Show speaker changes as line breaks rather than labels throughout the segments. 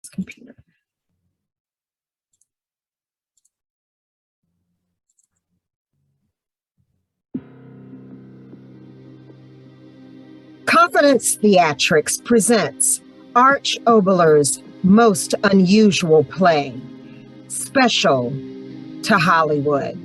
Computer. Confidence Theatrics presents Arch Oboler's most unusual play, Special to Hollywood.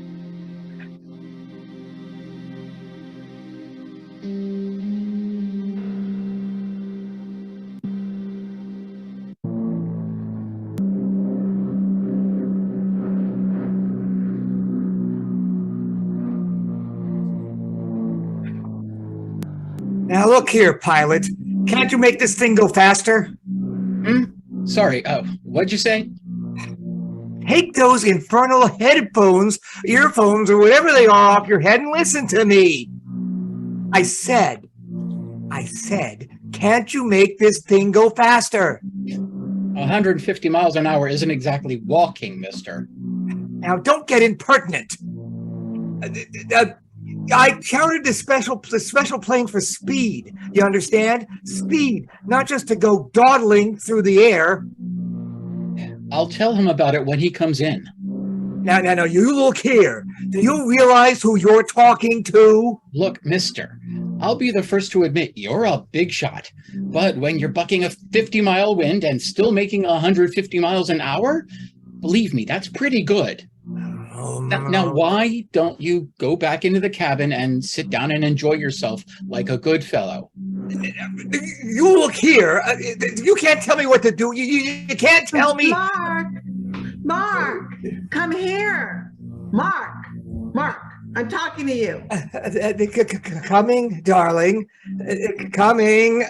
Now look here, pilot. Can't you make this thing go faster?
Sorry, what'd you say?
Take those infernal headphones, earphones, or whatever they are off your head and listen to me. I said, can't you make this thing go faster?
150 miles an hour isn't exactly walking, mister.
Now don't get impertinent. I counted the special plane for speed. You understand? Speed, not just to go dawdling through the air.
I'll tell him about it when he comes in.
Now, you look here. Do you realize who you're talking to?
Look, mister, I'll be the first to admit you're a big shot. But when you're bucking a 50-mile wind and still making 150 miles an hour, believe me, that's pretty good. Now, why don't you go back into the cabin and sit down and enjoy yourself like a good fellow?
You look here. You can't tell me what to do. You can't tell me.
Mark, come here. Mark, I'm talking to you.
Coming, darling. Coming.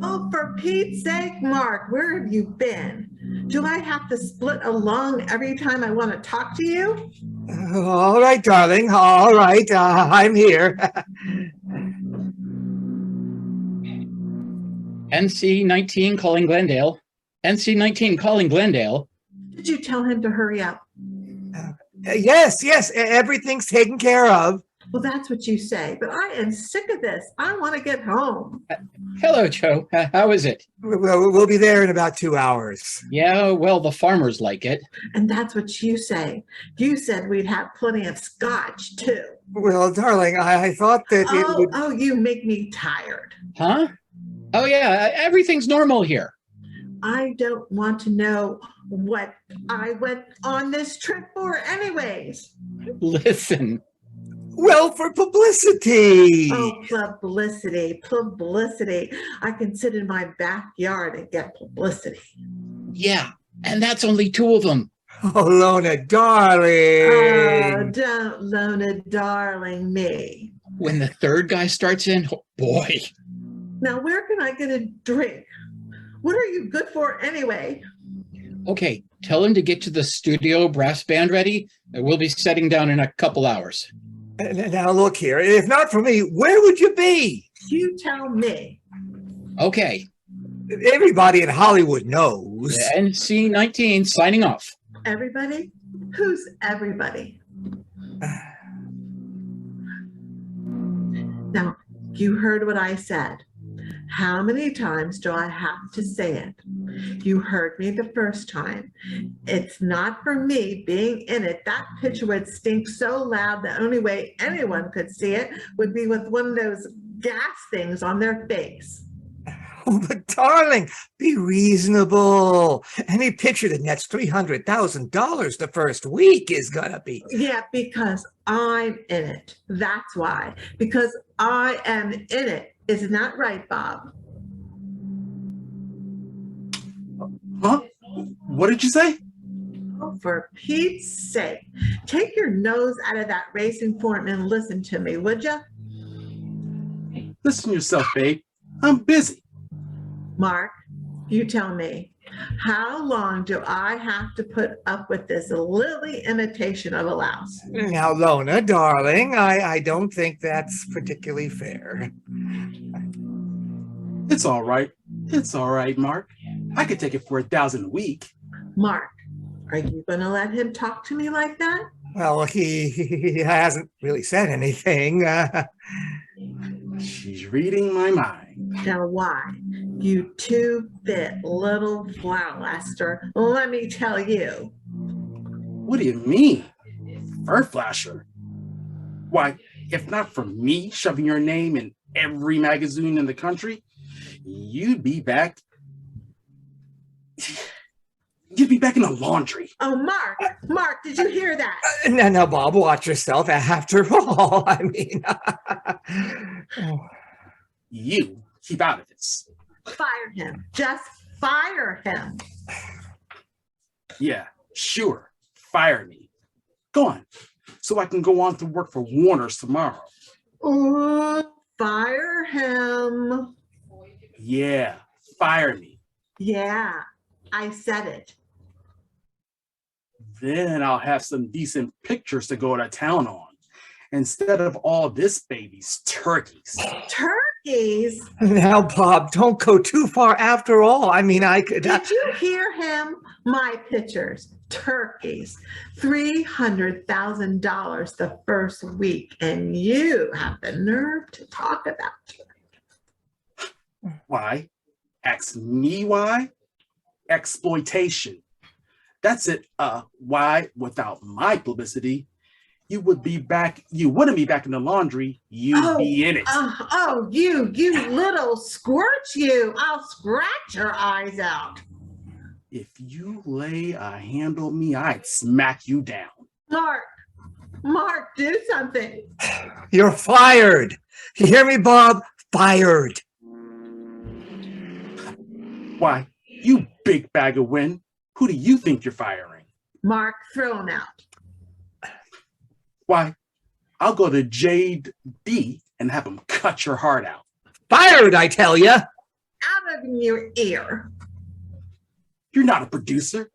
Oh, for Pete's sake, Mark, where have you been? Do I have to split a lung every time I want to talk to you?
All right, darling. All right. I'm here.
NC-19 calling Glendale. NC-19 calling Glendale.
Did you tell him to hurry up?
Yes. Everything's taken care of.
Well, that's what you say, but I am sick of this. I want to get home.
Hello, Joe. How is it?
We'll be there in about 2 hours.
Yeah, well, the farmers like it.
And that's what you say. You said we'd have plenty of scotch, too.
Well, darling, I thought that it would...
Oh, you make me tired.
Huh? Oh, yeah, everything's normal here.
I don't want to know what I went on this trip for anyways.
Listen.
Well, for publicity.
Oh, publicity. I can sit in my backyard and get publicity.
Yeah, and that's only 2 of them.
Oh, Lona, darling.
Oh, don't Lona, darling me.
When the third guy starts in, oh boy.
Now, where can I get a drink? What are you good for anyway?
Okay, tell him to get to the studio brass band ready. We'll be setting down in a couple hours.
Now, look here. If not for me, where would you be?
You tell me.
Okay.
Everybody in Hollywood knows.
NC-19 signing off.
Everybody? Who's everybody? Now, you heard what I said. How many times do I have to say it? You heard me the first time. It's not for me being in it. That picture would stink so loud the only way anyone could see it would be with one of those gas things on their face.
Oh, but darling, be reasonable. Any picture that nets $300,000 the first week is gonna be.
Yeah, because I'm in it. That's why. Because I am in it. Isn't that right, Bob?
Huh? What did you say?
Oh, for Pete's sake, take your nose out of that racing form and listen to me, would you?
Listen to yourself, babe. I'm busy.
Mark, you tell me, how long do I have to put up with this lily imitation of a louse?
Now, Lona, darling, I don't think that's particularly fair.
It's all right. It's all right, Mark. I could take it for $1,000 a week.
Mark, are you going to let him talk to me like that?
Well, he hasn't really said anything.
She's reading my mind.
Now, why? You two-bit little flaster, let me tell you.
What do you mean? Fur flasher? Why, if not for me shoving your name in every magazine in the country, you'd be back in the laundry.
Oh, Mark, did you hear that?
No, Bob, watch yourself. After all, I mean,
You keep out of this.
Fire him. Just fire him.
Yeah, sure. Fire me. Go on, so I can go on to work for Warner's tomorrow.
Fire him.
Yeah, fire me.
Yeah, I said it.
Then I'll have some decent pictures to go to town on, instead of all this baby's turkeys.
Turkeys?
now, Bob, don't go too far after all. I mean, I could.
Did you hear him? My pictures. Turkeys. $300,000 the first week, and you have the nerve to talk about it.
Why? Ask me why? Exploitation. That's it. Why, without my publicity, you wouldn't be back in the laundry, you'd be in it.
You little squirt, you. I'll scratch your eyes out.
If you lay a hand on me, I'd smack you down.
Mark, do something.
You're fired. You hear me, Bob? Fired.
Why, you big bag of wind, who do you think you're firing?
Mark, throw him out.
Why, I'll go to JD and have him cut your heart out.
Fired, I tell you.
Out of your ear.
You're not a producer.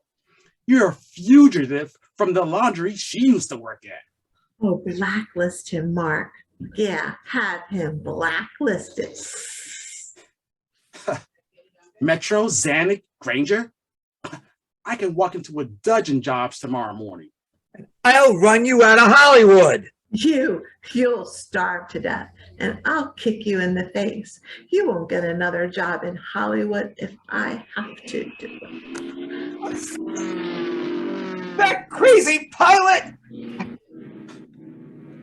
You're a fugitive from the laundry she used to work at.
Oh, blacklist him, Mark. Yeah, have him blacklisted.
Metro, Zanuck, Granger? I can walk into a dozen jobs tomorrow morning.
I'll run you out of Hollywood.
You'll starve to death, and I'll kick you in the face. You won't get another job in Hollywood if I have to do it.
That crazy pilot!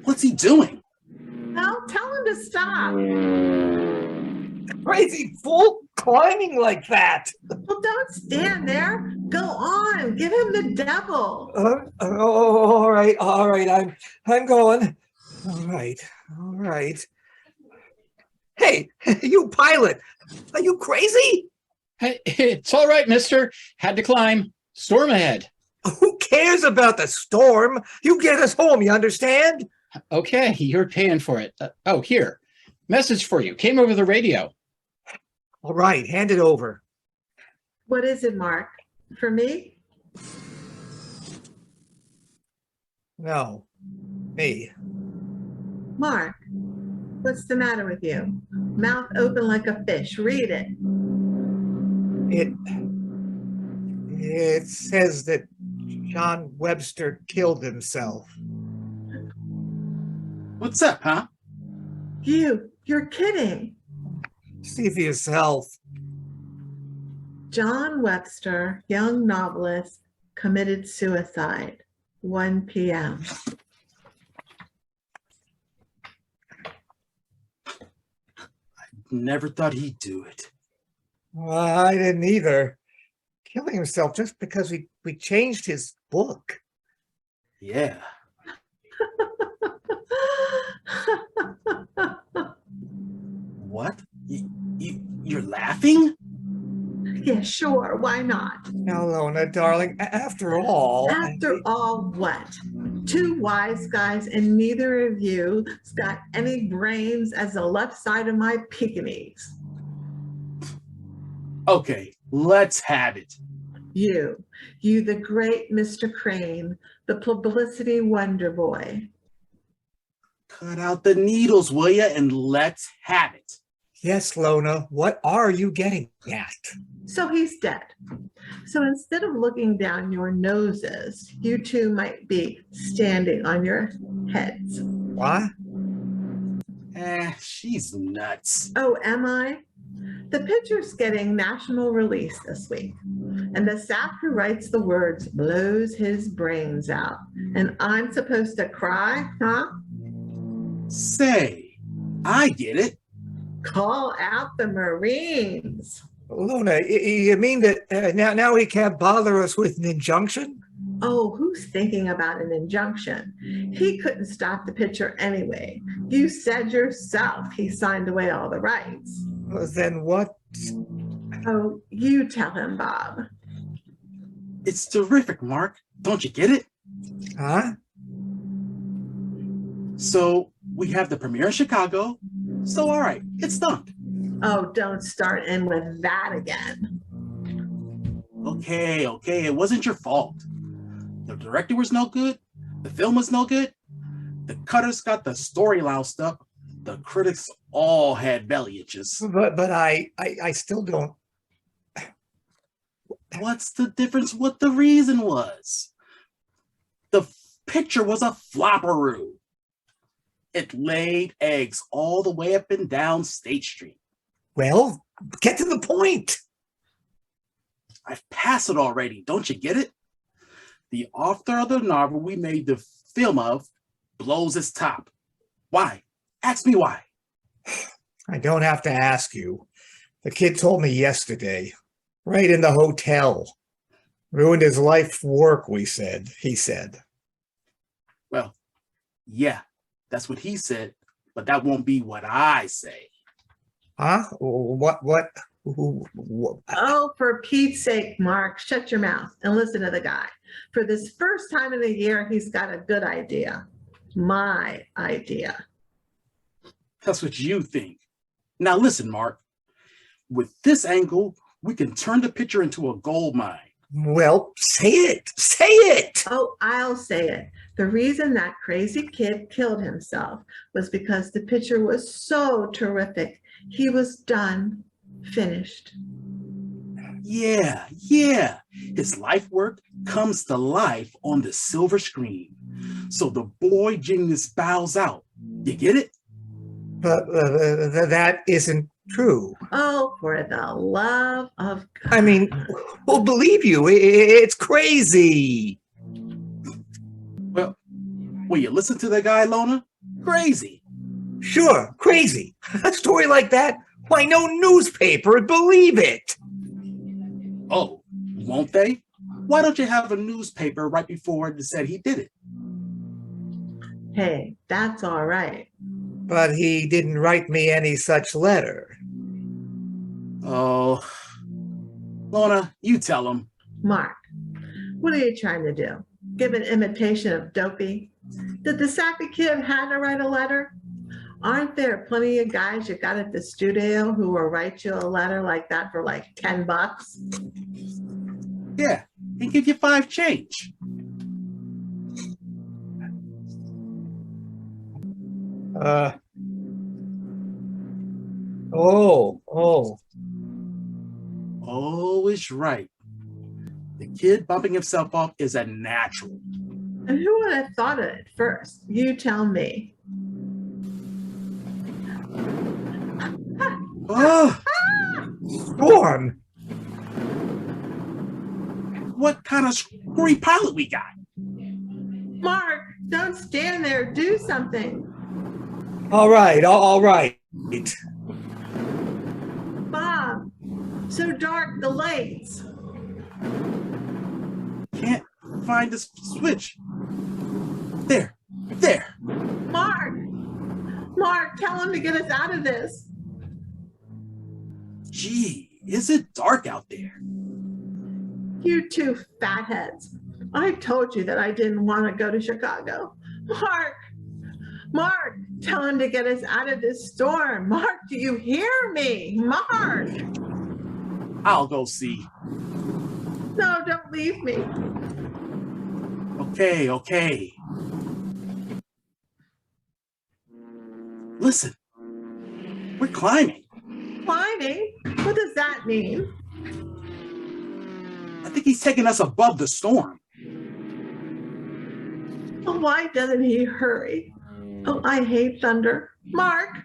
What's he doing?
Well, tell him to stop.
Crazy fool climbing like that.
Well, don't stand there. Go on. Give him the devil.
All right. I'm going. All right. Hey, you pilot, are you crazy?
Hey, it's all right, mister. Had to climb. Storm ahead.
Who cares about the storm? You get us home, you understand?
Okay, you're paying for it. Here. Message for you. Came over the radio.
All right, hand it over.
What is it, Mark? For me?
No, me.
Mark, what's the matter with you? Mouth open like a fish. Read it.
It says that John Webster killed himself.
What's up, huh?
You're kidding.
See for yourself.
John Webster, young novelist, committed suicide, 1 p.m.
Never thought he'd do it.
Well, I didn't either. Killing himself just because we changed his book.
Yeah. What? You're laughing?
Yeah, sure. Why not?
Now, Lona, darling, after all...
After all, what? Two wise guys, and neither of you's got any brains as the left side of my Pekingese.
Okay, let's have it.
You the great Mr. Crane, the publicity wonder boy.
Cut out the needles, will ya, and let's have it.
Yes, Lona, what are you getting at?
So he's dead. So instead of looking down your noses, you two might be standing on your heads.
What?
She's nuts.
Oh, am I? The picture's getting national release this week, and the sap who writes the words blows his brains out. And I'm supposed to cry, huh?
Say, I get it.
Call out the Marines.
Lona, you mean that now he can't bother us with an injunction?
Oh, who's thinking about an injunction? He couldn't stop the picture anyway. You said yourself he signed away all the rights.
Then what?
Oh, you tell him, Bob.
It's terrific, Mark. Don't you get it?
Huh?
So we have the premiere in Chicago. So all right, it's done.
Oh, don't start in with that again.
Okay, it wasn't your fault. The director was no good. The film was no good. The cutters got the storyline stuff. The critics all had belly itches.
But I still don't.
What's the difference what the reason was? The picture was a flopperoo. It laid eggs all the way up and down State Street.
Well, get to the point.
I've passed it already. Don't you get it? The author of the novel we made the film of blows its top. Why? Ask me why.
I don't have to ask you. The kid told me yesterday, right in the hotel. Ruined his life work, he said.
Well, yeah, that's what he said, but that won't be what I say.
Huh? What?
Oh, for Pete's sake, Mark, shut your mouth and listen to the guy. For this first time in a year, he's got a good idea. My idea.
That's what you think. Now listen, Mark. With this angle, we can turn the picture into a gold mine.
Well, say it. Say it.
Oh, I'll say it. The reason that crazy kid killed himself was because the picture was so terrific. He was done, finished.
Yeah. His life work comes to life on the silver screen. So the boy genius bows out. You get it?
But that isn't true.
Oh, for the love of God.
I mean, who'll believe you? It's crazy.
Well, will you listen to the guy, Lona? Crazy.
Sure, crazy. A story like that? Why, no newspaper would believe it.
Oh, won't they? Why don't you have a newspaper right before it said he did it?
Hey, that's all right.
But he didn't write me any such letter.
Oh, Lona, you tell him.
Mark, what are you trying to do? Give an imitation of Dopey? Did the sappy kid have to write a letter? Aren't there plenty of guys you got at the studio who will write you a letter like that for like $10?
Yeah, and give you 5 change. Always right. The kid bumping himself off is a natural.
And who would have thought of it first? You tell me.
Oh,
Storm!
what kind of screwy pilot we got?
Mark, don't stand there. Do something.
All right.
Bob, so dark, the lights.
Can't find the switch. There.
Mark, tell him to get us out of this.
Gee, is it dark out there?
You two fatheads. I told you that I didn't want to go to Chicago. Mark, tell him to get us out of this storm. Mark, do you hear me? Mark.
I'll go see.
No, don't leave me.
Okay. Listen, we're climbing.
Climbing? What does that mean?
I think he's taking us above the storm.
Oh, why doesn't he hurry? Oh, I hate thunder. Mark,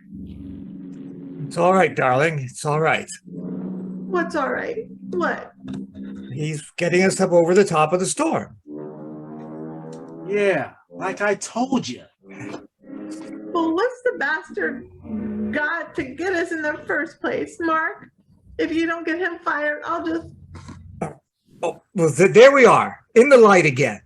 It's all right, darling. It's all right.
What's all right? What?
He's getting us up over the top of the storm.
Yeah, like I told you.
Well, what's the bastard got to get us in the first place, Mark? If you don't get him fired, I'll just...
Oh, well, there we are, in the light again.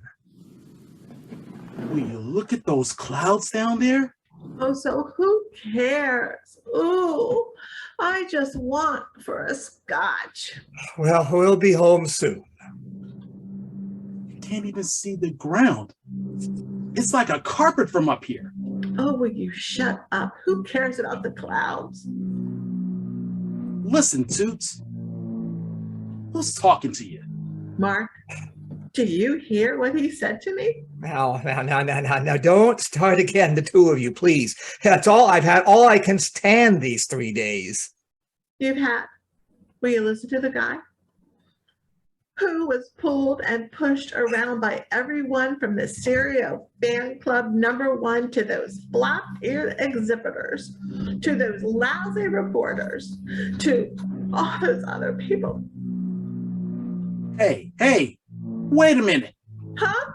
Will you look at those clouds down there?
Oh, so who cares? Ooh, I just want for a scotch.
Well, we'll be home soon.
You can't even see the ground. It's like a carpet from up here.
Oh, will you shut up? Who cares about the clouds?
Listen, Toots. Who's talking to you?
Mark, do you hear what he said to me?
Now, don't start again, the two of you, please. That's all I've had, all I can stand these 3 days.
You've had. Will you listen to the guy who was pulled and pushed around by everyone from the Stereo Fan Club #1 to those flop-eared exhibitors, to those lousy reporters, to all those other people?
Hey, wait a minute.
Huh?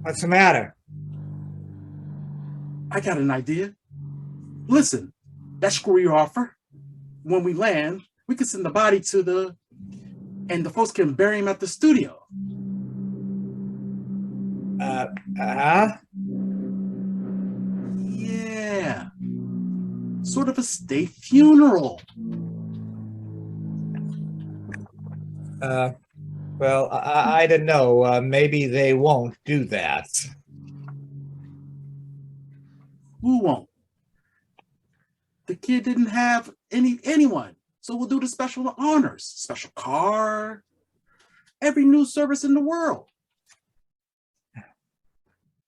What's the matter?
I got an idea. Listen, that screwy offer. When we land, we can send the body to and the folks can bury him at the studio. Yeah. Sort of a state funeral.
Well, I don't know. Maybe they won't do that.
Who won't? The kid didn't have anyone. So we'll do the special honors, special car, every news service in the world.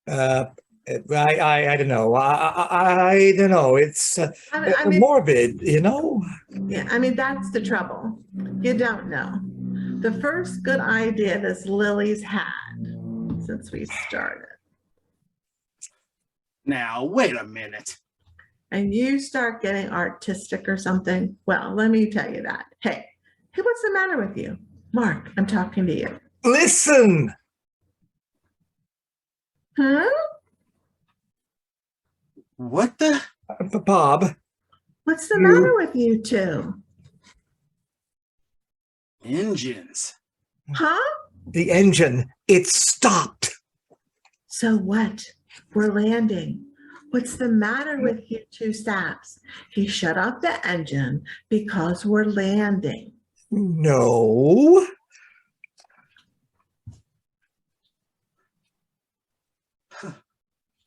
I don't know. I don't know. It's
I mean,
morbid, you know?
yeah, I mean, that's the trouble. You don't know. The first good idea this Lily's had since we started.
Now, wait a minute.
And you start getting artistic or something, well, let me tell you that. Hey, what's the matter with you? Mark, I'm talking to you.
Listen!
Huh?
What the?
Bob.
What's the matter with you two?
Engines.
Huh?
The engine, it stopped.
So what? We're landing. What's the matter with you two saps? He shut off the engine because we're landing.
No.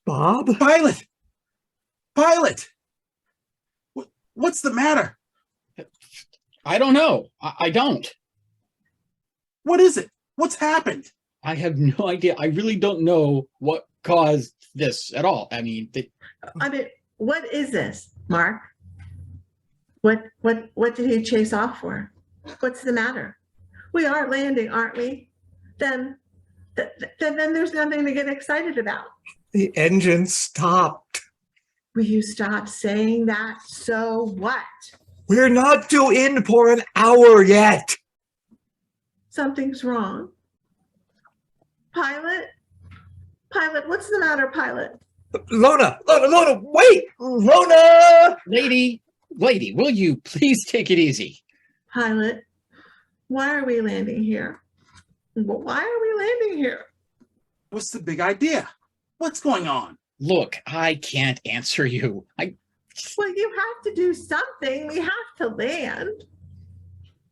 Bob?
Pilot! What's the matter?
I don't know. I don't.
What is it? What's happened?
I have no idea. I really don't know what caused this at all. I mean,
what is this, Mark? What did he chase off for? What's the matter? We are landing, aren't we? Then there's nothing to get excited about.
The engine stopped.
Will you stop saying that? So what?
We're not due in for an hour yet.
Something's wrong. Pilot, what's the matter, Pilot?
Lona, wait! Lona!
lady, will you please take it easy?
Pilot, why are we landing here? Why are we landing here?
What's the big idea? What's going on?
Look, I can't answer you.
Well, you have to do something. We have to land.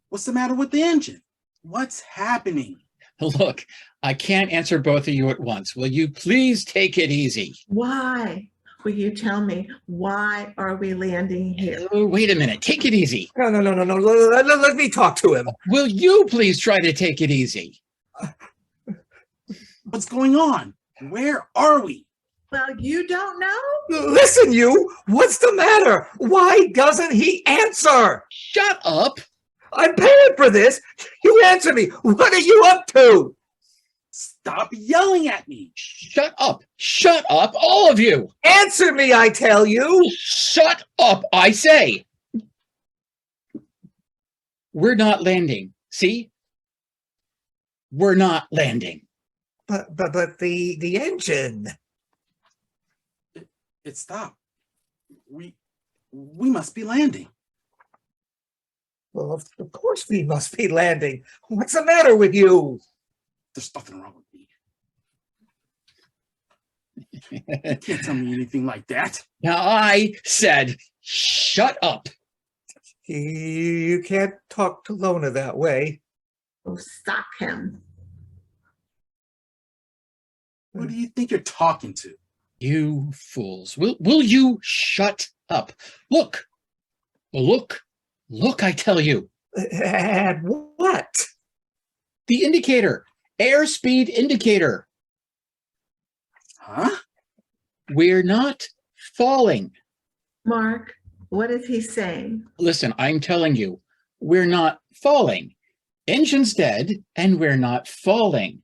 What's the matter with the engine? What's happening?
Look, I can't answer both of you at once. Will you please take it easy?
Why? Will you tell me, why are we landing here?
Oh, wait a minute. Take it easy.
No. Let me talk to him.
Will you please try to take it easy?
What's going on? Where are we?
Well, you don't know?
Listen, you! What's the matter? Why doesn't he answer?
Shut up.
I'm paying for this. You answer me. What are you up to?
stop yelling at me.
Shut up. Shut up, all of you.
Answer me, I tell you.
Shut up, I say. We're not landing. See? We're not landing.
But the engine.
It stopped. We must be landing.
Well, of course we must be landing. What's the matter with you?
There's nothing wrong with me. You can't tell me anything like that.
Now I said, shut up.
You can't talk to Lona that way.
Oh, stop him.
Who do you think you're talking to?
You fools. Will you shut up? Look. Look, I tell you.
And what?
The indicator. Airspeed indicator.
Huh?
We're not falling.
Mark, what is he saying?
Listen, I'm telling you, we're not falling. Engine's dead, and we're not falling.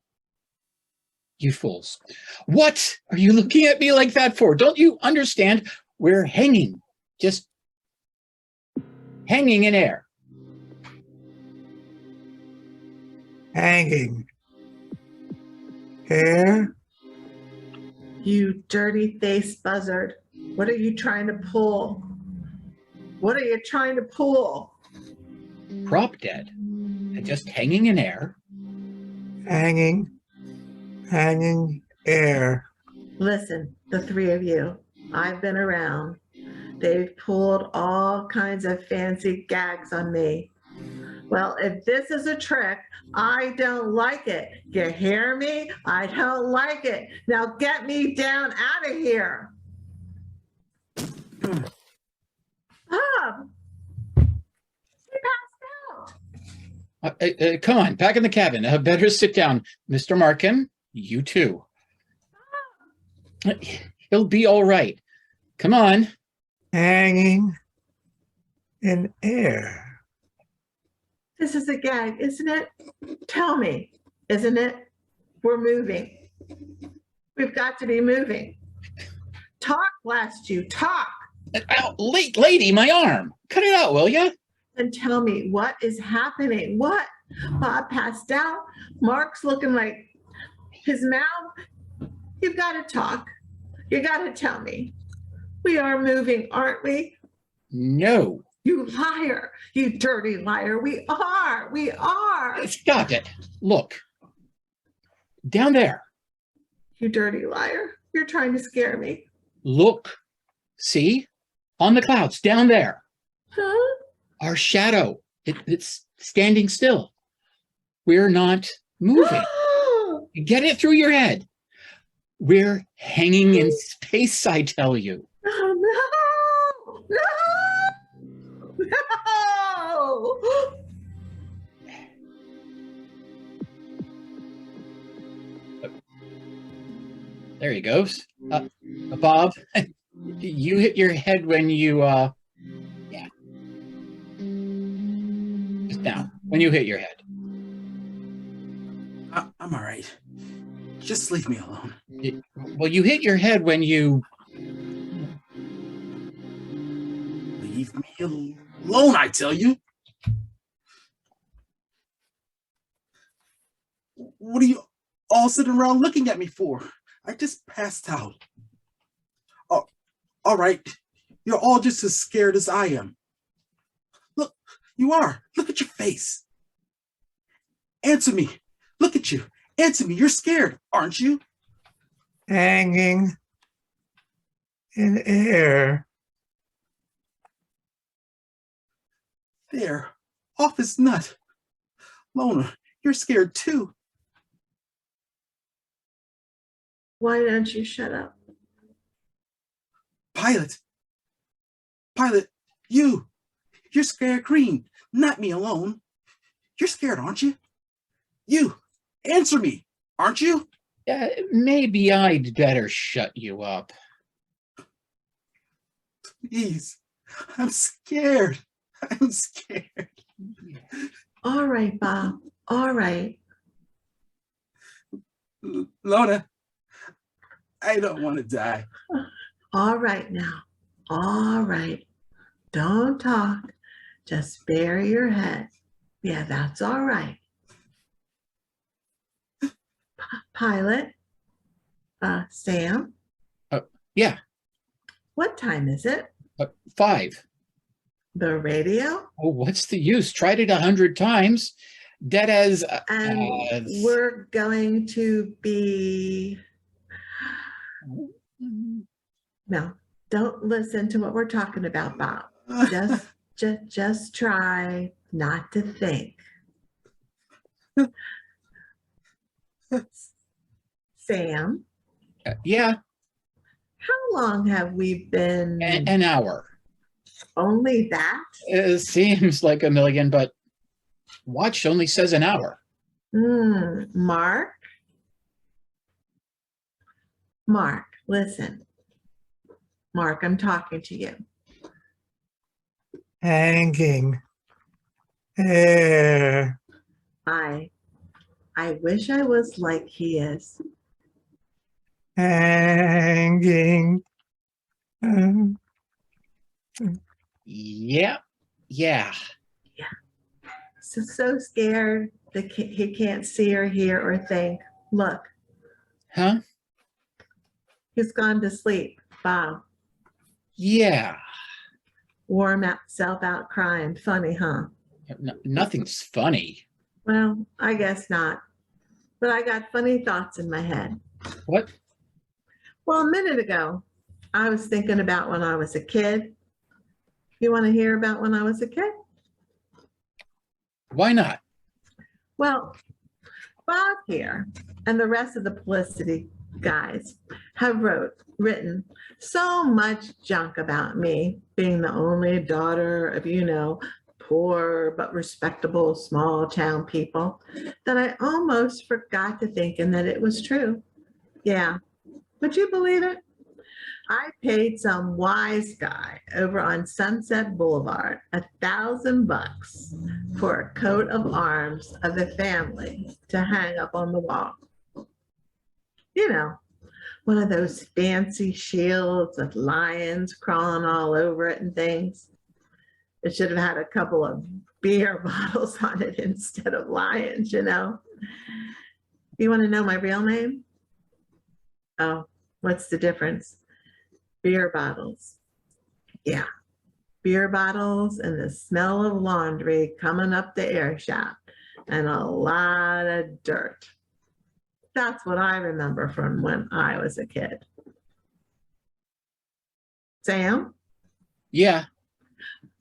You fools. What are you looking at me like that for? Don't you understand? We're hanging. Just hanging in air.
Hanging. Air?
You dirty-faced buzzard. What are you trying to pull? What are you trying to pull?
Prop dead. And just hanging in air.
Hanging air.
Listen, the three of you, I've been around. They've pulled all kinds of fancy gags on me. Well, if this is a trick, I don't like it. You hear me? I don't like it. Now get me down out of here. Bob, he passed out.
Come on, back in the cabin. Better sit down. Mr. Markham, you too. He'll be all right. Come on.
Hanging in air.
This is a gag, isn't it? Tell me, isn't it? We're moving. We've got to be moving. Talk, blast you, talk.
Ow, lady, my arm. Cut it out, will ya?
And tell me what is happening. What? Bob passed out. Mark's looking like his mouth. You've got to talk. You got to tell me. We are moving, aren't we?
No.
You liar. You dirty liar. We are. We are.
Stop it. Look. Down there.
You dirty liar. You're trying to scare me.
Look. See? On the clouds, down there.
Huh?
Our shadow. It's standing still. We're not moving. Get it through your head. We're hanging in space, I tell you.
Oh, no. No. No.
There he goes. Bob, you hit your head when you, yeah. Just now, when you hit your head.
I'm all right. Just leave me alone.
Well, you hit your head when you...
Leave me alone, I tell you. What are you all sitting around looking at me for? I just passed out. Oh, all right. You're all just as scared as I am. Look, you are. Look at your face. Answer me. Look at you. Answer me. You're scared, aren't you?
Hanging in air.
There, off his nut. Lona, you're scared too.
Why don't you shut up?
Pilot, you're scared green, not me alone. You're scared, aren't you? You, answer me, aren't you?
Maybe I'd better shut you up.
Please, I'm scared. I'm scared.
All right, Bob. All right.
Lona, I don't want to die.
All right now. All right. Don't talk. Just bury your head. Yeah, that's all right. Pilot, Sam,
Yeah,
what time is it?
5.
The radio?
Oh, what's the use? Tried it 100 times. Dead as
And we're going to be, no, don't listen to what we're talking about, Bob. Just try not to think. Sam,
yeah,
how long have we been?
an hour.
Only that?
It seems like a million, but watch only says an hour.
Mark? Mark, listen. Mark, I'm talking to you.
Hanging air.
I wish I was like he is.
Hanging.
Yeah.
So scared that he can't see or hear or think. Look,
Huh?
he's gone to sleep, Bob.
Yeah.
Wore himself out crying. Funny, huh?
Nothing's funny.
Well, I guess not. But I got funny thoughts in my head.
What?
Well, a minute ago, I was thinking about when I was a kid. You want to hear about when I was a kid?
Why not?
Well, Bob here and the rest of the publicity guys have written so much junk about me being the only daughter of, poor but respectable small town people that I almost forgot to thinking that it was true. Yeah. Would you believe it? I paid some wise guy over on Sunset Boulevard $1,000 for a coat of arms of the family to hang up on the wall. One of those fancy shields with lions crawling all over it and things. It should have had a couple of beer bottles on it instead of lions, You want to know my real name? Oh, what's the difference? Beer bottles. Yeah, beer bottles and the smell of laundry coming up the air shaft and a lot of dirt. That's what I remember from when I was a kid. Sam?
Yeah.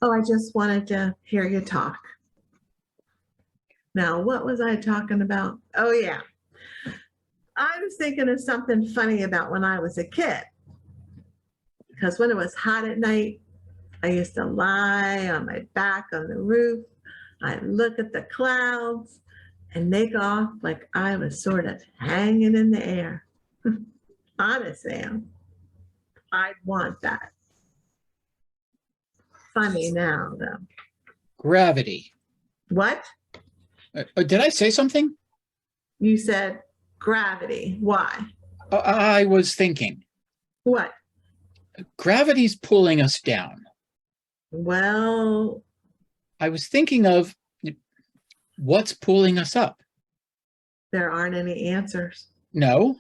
Oh, I just wanted to hear you talk. Now, what was I talking about? Oh, yeah. I was thinking of something funny about when I was a kid. Because when it was hot at night, I used to lie on my back on the roof. I'd look at the clouds and make off like I was sort of hanging in the air. Honest, Sam, I'd want that. Funny now, though.
Gravity.
What?
Did I say something?
You said gravity. Why?
I was thinking.
What?
Gravity's pulling us down.
Well,
I was thinking of what's pulling us up.
there aren't any answers.
No?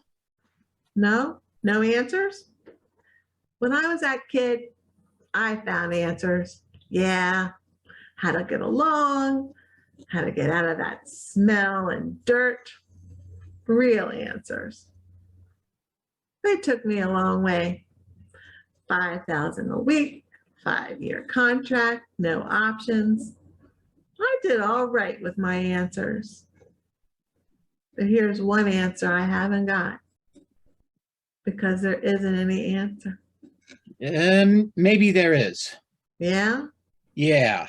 No? No answers? When I was that kid, I found answers. Yeah, how to get along, how to get out of that smell and dirt. Real answers. They took me a long way. $5,000 a week, 5-year contract, no options. I did all right with my answers. But here's one answer I haven't got, because there isn't any answer.
Maybe there is.
Yeah?
Yeah.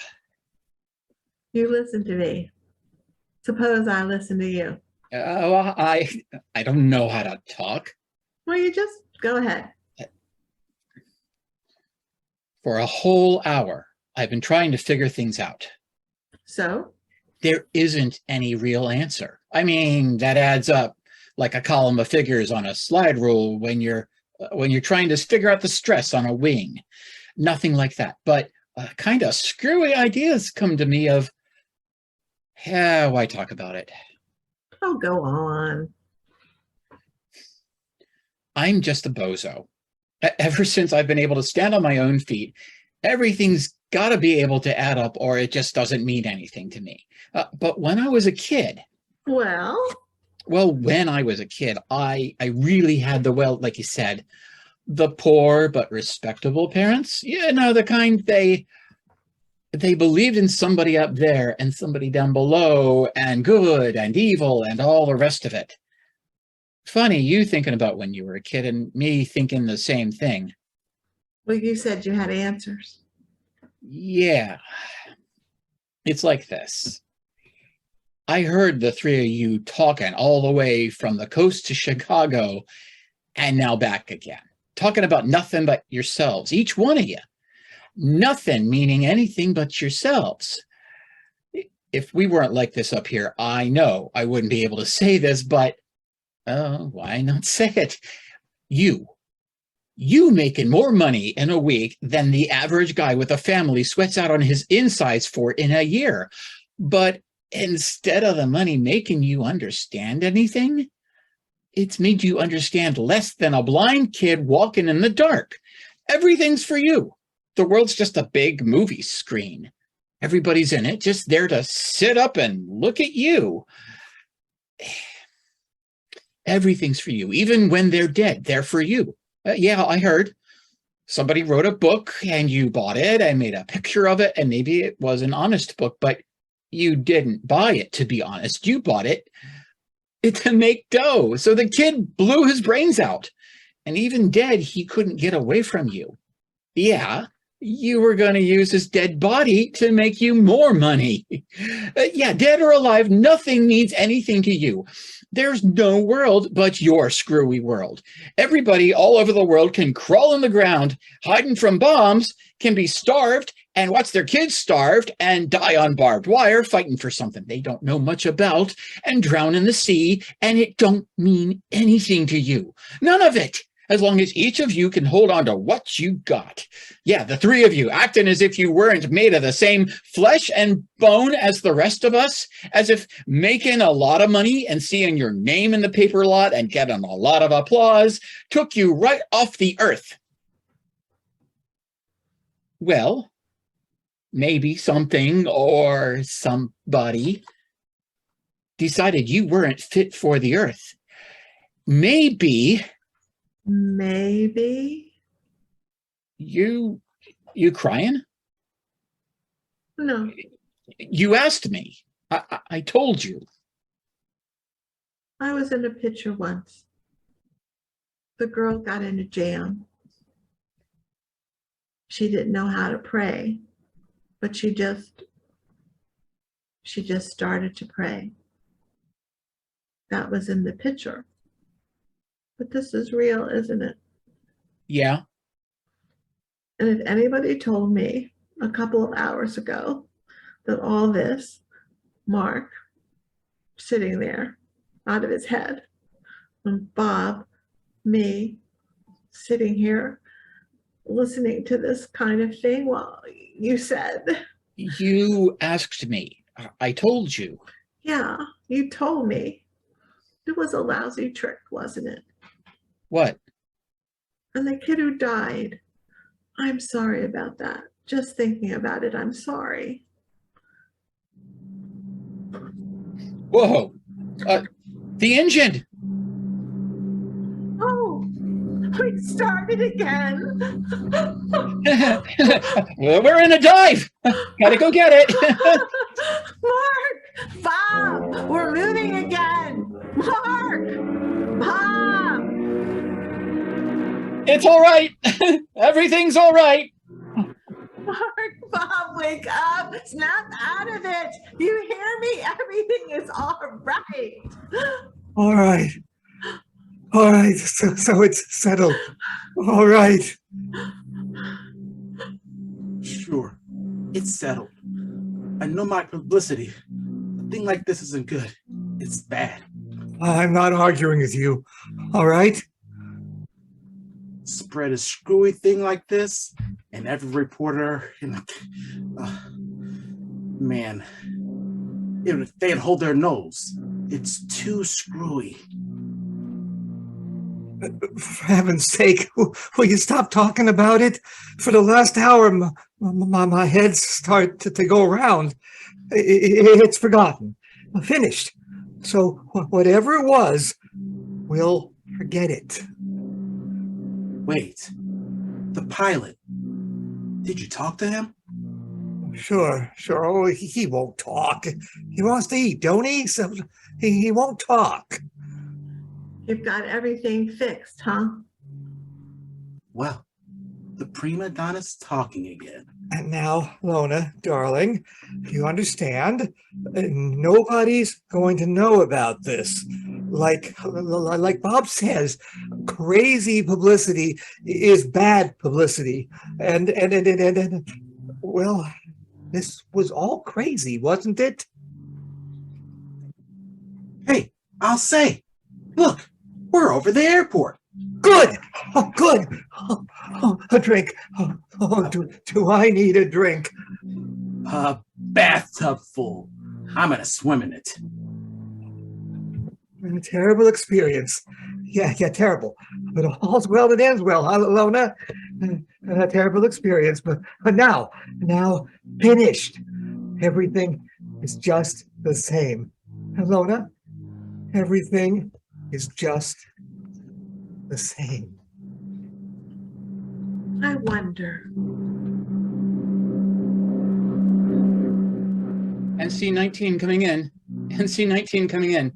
You listen to me. Suppose I listen to you.
I don't know how to talk.
Well, you just go ahead.
For a whole hour, I've been trying to figure things out.
So?
There isn't any real answer. I mean, that adds up. like a column of figures on a slide rule when you're trying to figure out the stress on a wing. Nothing like that. But kind of screwy ideas come to me of, yeah, why talk about it?
Oh, go on.
I'm just a bozo. Ever since I've been able to stand on my own feet, everything's got to be able to add up or it just doesn't mean anything to me. But when I was a kid,
Well,
when I was a kid, I really had like you said, the poor but respectable parents. You know, the kind they believed in somebody up there and somebody down below and good and evil and all the rest of it. Funny, you thinking about when you were a kid and me thinking the same thing.
well, you said you had answers.
Yeah. It's like this. I heard the three of you talking all the way from the coast to Chicago and now back again, talking about nothing but yourselves, each one of you. Nothing meaning anything but yourselves. If we weren't like this up here, I know I wouldn't be able to say this, but why not say it? You making more money in a week than the average guy with a family sweats out on his insides for in a year. But instead of the money making you understand anything, it's made you understand less than a blind kid walking in the dark. Everything's for you. The world's just a big movie screen. Everybody's in it, just there to sit up and look at you. Everything's for you. Even when they're dead, they're for you. Yeah, I heard. Somebody wrote a book and you bought it and made a picture of it, and maybe it was an honest book, but you didn't buy it to be honest. You bought it to make dough. So the kid blew his brains out. And even dead, he couldn't get away from you. Yeah, you were going to use his dead body to make you more money. Yeah, dead or alive, nothing means anything to you. There's no world but your screwy world. Everybody all over the world can crawl on the ground, hiding from bombs, can be starved and watch their kids starved and die on barbed wire fighting for something they don't know much about and drown in the sea, and it don't mean anything to you. None of it. As long as each of you can hold on to what you got. Yeah, the three of you acting as if you weren't made of the same flesh and bone as the rest of us, as if making a lot of money and seeing your name in the paper lot and getting a lot of applause took you right off the earth. Well, maybe something or somebody decided you weren't fit for the earth. Maybe you crying?
No,
You asked me. I told you.
I was in a picture once. The girl got in a jam. She didn't know how to pray, but she just started to pray. That was in the picture. But this is real, isn't it?
Yeah.
And if anybody told me a couple of hours ago that all this, Mark sitting there out of his head, and Bob, me, sitting here listening to this kind of thing, well, you said.
You asked me. I told you.
Yeah, you told me. It was a lousy trick, wasn't it?
What?
And the kid who died, I'm sorry about that. Just thinking about it, I'm sorry.
Whoa. The engine.
Oh, we started again.
Well, we're in a dive. Gotta go get it.
Mark, Bob, we're moving again. Mark, Bob.
It's all right. Everything's all right.
Mark, Bob, wake up. Snap out of it. You hear me? Everything is all right.
All right. All right. So it's settled. All right.
Sure, it's settled. I know my publicity. A thing like this isn't good. It's bad.
I'm not arguing with you. All right?
Spread a screwy thing like this, and every reporter in the man, they'd hold their nose. It's too screwy.
For heaven's sake, will you stop talking about it? For the last hour, my head starts to go around. It's forgotten, finished. So whatever it was, we'll forget it.
Wait, the pilot. Did you talk to him?
Sure. Oh, he won't talk. He wants to eat, don't he? So he won't talk.
You've got everything fixed, huh?
Well, the prima donna's talking again.
And now, Lona, darling, you understand, nobody's going to know about this. Like Bob says, crazy publicity is bad publicity. And well, this was all crazy, wasn't it?
Hey, I'll say, look, we're over the airport.
Good. Oh, good. Oh, a drink. Oh, do I need a drink?
A bathtub full. I'm gonna swim in it.
A terrible experience. Yeah, terrible. But all's well that ends well, huh, Lona? A terrible experience, but now finished. Everything is just the same. Lona, everything is just the same.
I wonder.
NC-19 coming in. NC-19 coming in.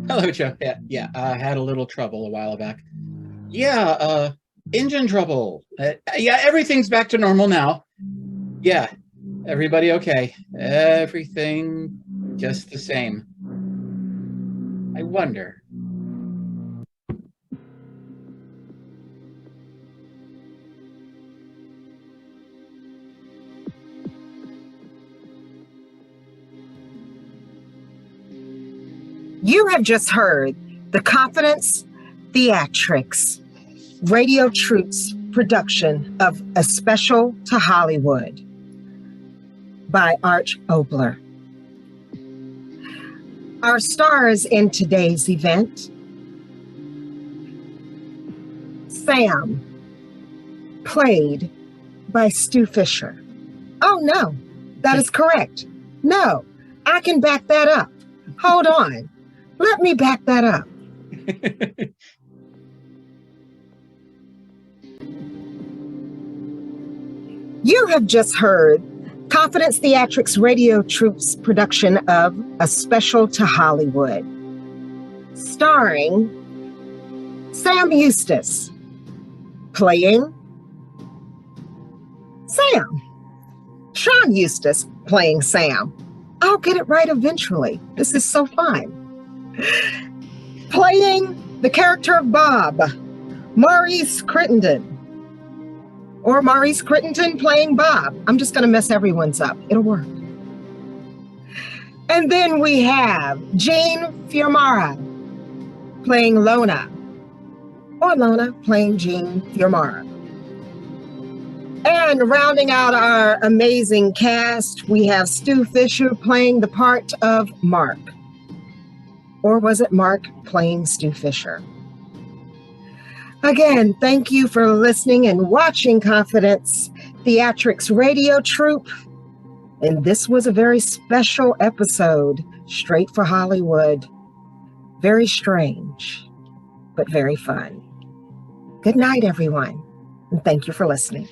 Hello, Joe. Yeah, I had a little trouble a while back. Yeah, engine trouble. Yeah, everything's back to normal now. Yeah, everybody okay. Everything just the same. I wonder.
You have just heard the Confidence Theatrics Radio Troops production of A Special to Hollywood by Arch Obler. Our stars in today's event: Sam, played by Stu Fischer. Oh no, that is correct. No, I can back that up. Hold on. Let me back that up. You have just heard Confidence Theatrics Radio Troops production of A Special to Hollywood, starring Sam Eustis, playing Sam. Sean Eustis playing Sam. I'll get it right eventually. This is so fun. Playing the character of Bob, Maurice Crittendon. Or Maurice Crittendon playing Bob. I'm just going to mess everyone's up. It'll work. And then we have Jean Fiumara playing Lona. Or Lona playing Jean Fiumara. And rounding out our amazing cast, we have Stu Fischer playing the part of Mark. Or was it Mark playing Stu Fischer? Again, thank you for listening and watching Confidence Theatrics Radio Troupe. And this was a very special episode, straight for Hollywood. Very strange, but very fun. Good night, everyone, and thank you for listening.